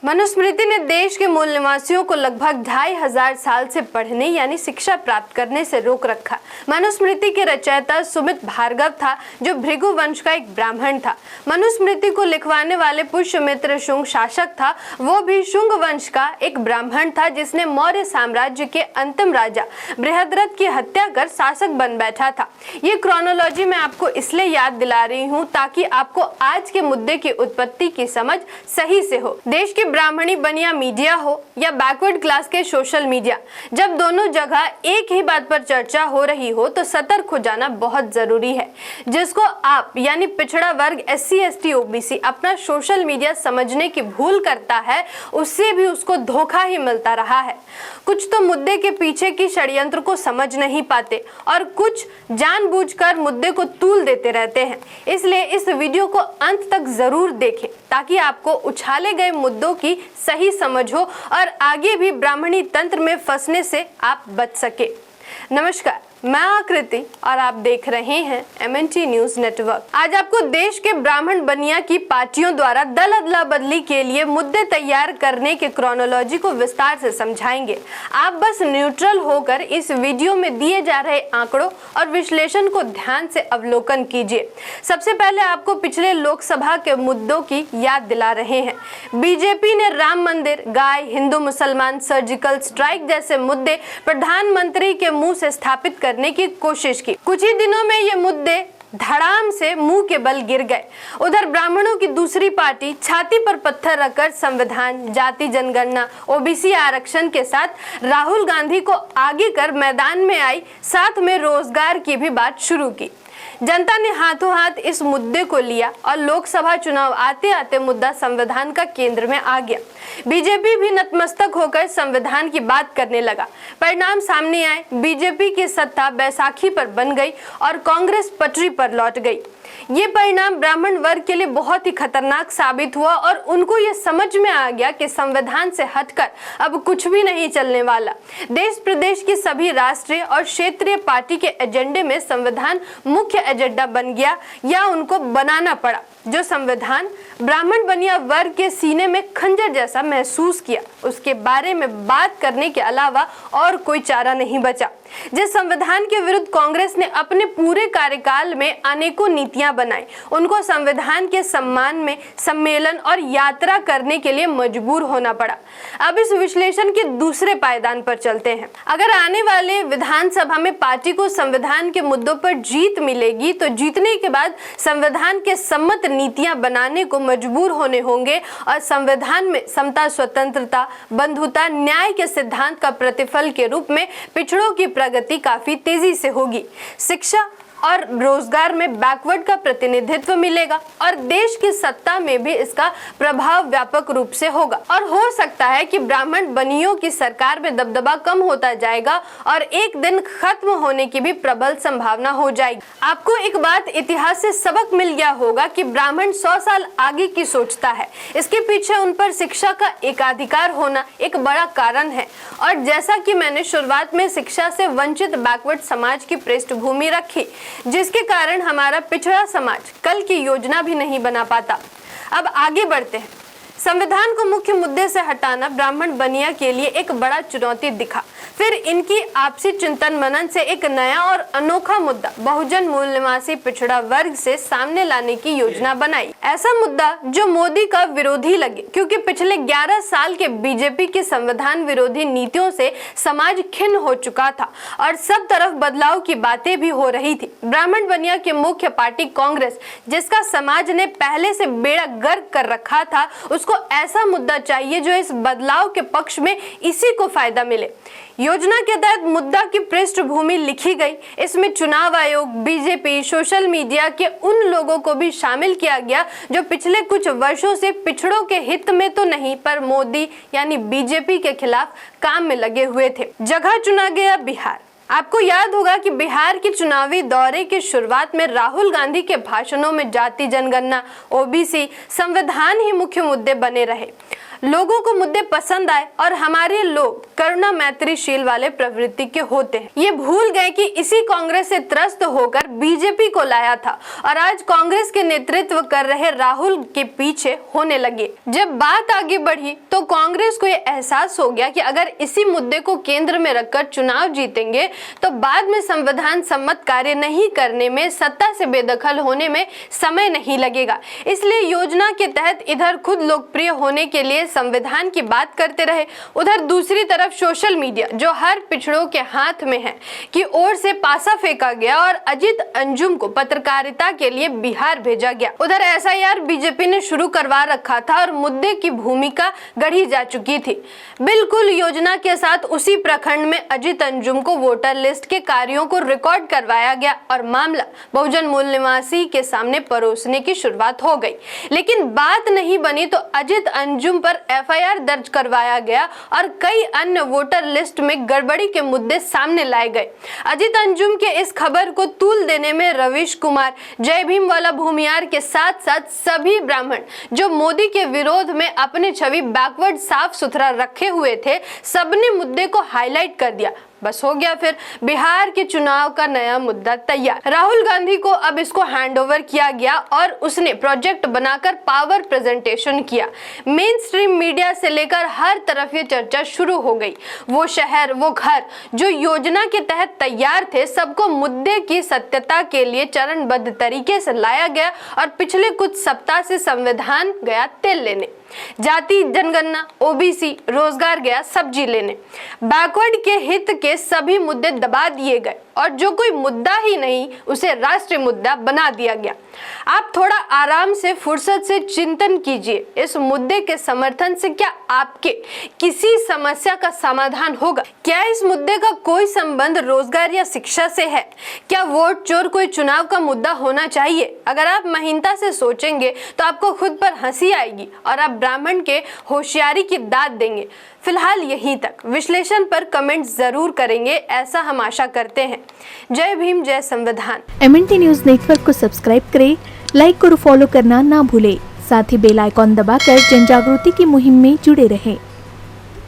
मनुस्मृति ने देश के मूल निवासियों को लगभग 2500 साल से पढ़ने यानी शिक्षा प्राप्त करने से रोक रखा। मनुस्मृति के रचयिता सुमित भार्गव था, जो भृगु वंश का एक ब्राह्मण था। मनुस्मृति को लिखवाने वाले पुष्यमित्र शुंग शासक था, वो भी शुंग वंश का एक ब्राह्मण था, जिसने मौर्य साम्राज्य के अंतिम राजा बृहद्रथ की हत्या कर शासक बन बैठा था। ये क्रोनोलॉजी मैं आपको इसलिए याद दिला रही हूँ ताकि आपको आज के मुद्दे की उत्पत्ति की समझ सही से हो। देश की ब्राह्मणी बनिया मीडिया हो या बैकवर्ड क्लास के सोशल मीडिया, जब दोनों जगह एक ही बात पर चर्चा हो रही हो तो सतर्क हो जाना बहुत जरूरी है। जिसको आप यानी पिछड़ा वर्ग SC ST OBC अपना सोशल मीडिया समझने की भूल करता है, उससे भी उसको धोखा ही मिलता रहा है। कुछ तो मुद्दे के पीछे की षड्यंत्र को समझ नहीं पाते और कुछ जानबूझकर मुद्दे को तूल देते रहते हैं। इसलिए इस वीडियो को अंत तक जरूर देखें ताकि आपको उछाले गए मुद्दों की सही समझ हो और आगे भी ब्राह्मणी तंत्र में फंसने से आप बच सके। नमस्कार, मैं आकृति और आप देख रहे हैं MNT न्यूज नेटवर्क। आज आपको देश के ब्राह्मण बनिया की पार्टियों द्वारा दल अदला बदली के लिए मुद्दे तैयार करने के क्रोनोलॉजी को विस्तार से समझाएंगे। आप बस न्यूट्रल होकर इस वीडियो में दिए जा रहे आंकड़ों और विश्लेषण को ध्यान से अवलोकन कीजिए। सबसे पहले आपको पिछले लोकसभा के मुद्दों की याद दिला रहे हैं। बीजेपी ने राम मंदिर, गाय, हिंदू मुसलमान, सर्जिकल स्ट्राइक जैसे मुद्दे प्रधानमंत्री के मुंह से स्थापित करने की कोशिश की। कुछ ही दिनों में ये मुद्दे धड़ाम से मुंह के बल गिर गए। उधर ब्राह्मणों की दूसरी पार्टी छाती पर पत्थर रखकर संविधान, जाति जनगणना, OBC आरक्षण के साथ राहुल गांधी को आगे कर मैदान में आई, साथ में रोजगार की भी बात शुरू की। जनता ने हाथों हाथ इस मुद्दे को लिया और लोकसभा चुनाव आते आते मुद्दा संविधान का केंद्र में आ गया। बीजेपी भी नतमस्तक होकर संविधान की बात करने लगा। परिणाम सामने आए, बीजेपी की सत्ता बैसाखी पर बन गई और कांग्रेस पटरी पर लौट गई। ये परिणाम ब्राह्मण वर्ग के लिए बहुत ही खतरनाक साबित हुआ और उनको ये समझ में आ गया कि संविधान से हटकर अब कुछ भी नहीं चलने वाला। देश प्रदेश की सभी राष्ट्रीय और क्षेत्रीय पार्टी के एजेंडे में संविधान मुख्य एजेंडा बन गया या उनको बनाना पड़ा। जो संविधान ब्राह्मण बनिया वर्ग के सीने में खंजर जैसा महसूस किया, उसके बारे में बात करने के अलावा और कोई चारा नहीं बचा। जिस संविधान के विरुद्ध कांग्रेस ने अपने पूरे कार्यकाल में अनेकों नीतियां बनाई, उनको संविधान के सम्मान में सम्मेलन और यात्रा करने के लिए मजबूर होना पड़ा। अब इस विश्लेषण के दूसरे पायदान पर चलते हैं। अगर आने वाले विधानसभा में पार्टी को संविधान के मुद्दों पर जीत मिलेगी तो जीतने के बाद संविधान के सम्मत नीतियां बनाने को मजबूर होने होंगे और संविधान में समता, स्वतंत्रता, बंधुता, न्याय के सिद्धांत का प्रतिफल के रूप में पिछड़ों की प्रगति काफी तेजी से होगी। शिक्षा और रोजगार में बैकवर्ड का प्रतिनिधित्व मिलेगा और देश की सत्ता में भी इसका प्रभाव व्यापक रूप से होगा। और हो सकता है कि ब्राह्मण बनियों की सरकार में दबदबा कम होता जाएगा और एक दिन खत्म होने की भी प्रबल संभावना हो जाएगी। आपको एक बात इतिहास से सबक मिल गया होगा कि ब्राह्मण 100 साल आगे की सोचता है। इसके पीछे उन पर शिक्षा का एकाधिकार होना एक बड़ा कारण है। और जैसा कि मैंने शुरुआत में शिक्षा से वंचित बैकवर्ड समाज की पृष्ठभूमि रखी, जिसके कारण हमारा पिछड़ा समाज कल की योजना भी नहीं बना पाता। अब आगे बढ़ते हैं। संविधान को मुख्य मुद्दे से हटाना ब्राह्मण बनिया के लिए एक बड़ा चुनौती दिखा। फिर इनकी आपसी चिंतन मनन से एक नया और अनोखा मुद्दा बहुजन मूल निवासी पिछड़ा वर्ग से सामने लाने की योजना बनाई। ऐसा मुद्दा जो मोदी का विरोधी लगे, क्योंकि पिछले 11 साल के बीजेपी की संविधान विरोधी नीतियों से समाज खिन्न हो चुका था और सब तरफ बदलाव की बातें भी हो रही थी। ब्राह्मण बनिया की मुख्य पार्टी कांग्रेस, जिसका समाज ने पहले से बेड़ा गर्क कर रखा था, उसको ऐसा मुद्दा चाहिए जो इस बदलाव के पक्ष में इसी को फायदा मिले। योजना के तहत मुद्दा की पृष्ठभूमि लिखी गई। इसमें चुनाव आयोग, बीजेपी, सोशल मीडिया के उन लोगों को भी शामिल किया गया जो पिछले कुछ वर्षों से पिछड़ों के हित में तो नहीं पर मोदी यानी बीजेपी के खिलाफ काम में लगे हुए थे। जगह चुना गया बिहार। आपको याद होगा कि बिहार के चुनावी दौरे की शुरुआत में राहुल गांधी के भाषणों में जाति जनगणना, OBC, संविधान ही मुख्य मुद्दे बने रहे। लोगों को मुद्दे पसंद आए और हमारे लोग करुणा मैत्रीशील वाले प्रवृत्ति के होते हैं। ये भूल गए कि इसी कांग्रेस से त्रस्त होकर बीजेपी को लाया था और आज कांग्रेस के नेतृत्व कर रहे राहुल के पीछे होने लगे। जब बात आगे बढ़ी तो कांग्रेस को यह एहसास हो गया कि अगर इसी मुद्दे को केंद्र में रखकर चुनाव जीतेंगे तो बाद में संविधान सम्मत कार्य नहीं करने में, सत्ता से बेदखल होने में समय नहीं लगेगा। इसलिए योजना के तहत इधर खुद लोकप्रिय होने के लिए संविधान की बात करते रहे, उधर दूसरी तरफ सोशल मीडिया जो हर पिछड़ों के हाथ में है की ओर से पासा फेंका गया और अजित अंजुम को पत्रकारिता के लिए बिहार भेजा गया। उधर एसआईआर बीजेपी ने शुरू करवा रखा था और मुद्दे की भूमिका गढ़ी जा चुकी थी। बिल्कुल योजना के साथ उसी प्रखंड में अजित अंजुम को वोटर लिस्ट के कार्यों को रिकॉर्ड करवाया गया और मामला बहुजन मूल निवासी के सामने परोसने की शुरुआत हो गई। लेकिन बात नहीं बनी तो अजित अंजुम पर एफआईआर दर्ज करवाया गया और कई अन्य वोटर लिस्ट में गड़बड़ी के मुद्दे सामने लाए गए। अजित अंजुम के इस खबर को तूल देने में रवीश कुमार, जय भीम वाला भूमियार के साथ साथ सभी ब्राह्मण जो मोदी के विरोध में अपनी छवि बैकवर्ड साफ सुथरा रखे हुए थे, सबने मुद्दे को हाईलाइट कर दिया। बस हो गया फिर बिहार के चुनाव का नया मुद्दा तैयार। राहुल गांधी को अब इसको हैंडओवर किया गया और उसने प्रोजेक्ट बनाकर पावर प्रेजेंटेशन किया। मेन स्ट्रीम मीडिया से लेकर हर तरफ ये चर्चा शुरू हो गई। वो शहर, वो घर जो योजना के तहत तैयार थे, सबको मुद्दे की सत्यता के लिए चरणबद्ध तरीके से लाया गया और पिछले कुछ सप्ताह से संविधान गया तेल लेने, जाति जनगणना, ओबीसी, रोजगार गया सब्जी लेने। बैकवर्ड के हित के सभी मुद्दे दबा दिए गए और जो कोई मुद्दा ही नहीं उसे राष्ट्रीय मुद्दा बना दिया गया। आप थोड़ा आराम से, फुर्सत से चिंतन कीजिए, इस मुद्दे के समर्थन से क्या आपके किसी समस्या का समाधान होगा? क्या इस मुद्दे का कोई संबंध रोजगार या शिक्षा से है? क्या वोट चोर कोई चुनाव का मुद्दा होना चाहिए? अगर आप महीनता से सोचेंगे तो आपको खुद पर हंसी आएगी और आप ब्राह्मण के होशियारी की दाद देंगे। फिलहाल यहीं तक। विश्लेषण पर कमेंट जरूर करेंगे, ऐसा हम आशा करते हैं। जय भीम, जय संविधान। MNT न्यूज नेटवर्क को सब्सक्राइब करें, लाइक और फॉलो करना ना भूलें। साथ ही बेल आइकॉन दबाकर जन जागृति की मुहिम में जुड़े रहें।